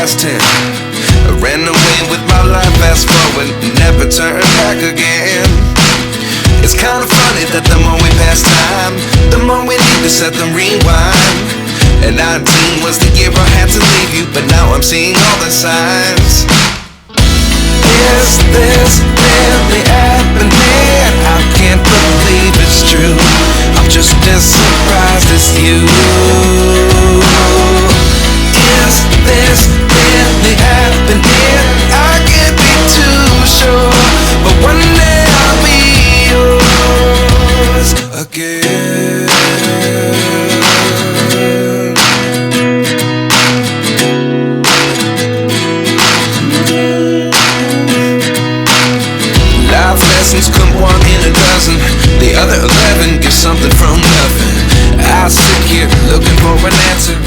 past 10. I ran away with my life, fast forward, never turn back again. It's kinda funny that the more we pass time, the more we need to set them rewind. And 19 was the year I had to leave you, but now I'm seeing all the signs. Is this really happening? I can't believe it's true. I'm just as surprised as you. Is this really happening? I can't be too sure, but one day I'll be yours again. Life lessons come one in a dozen. The other 11 get something from nothing. I sit here looking for an answer.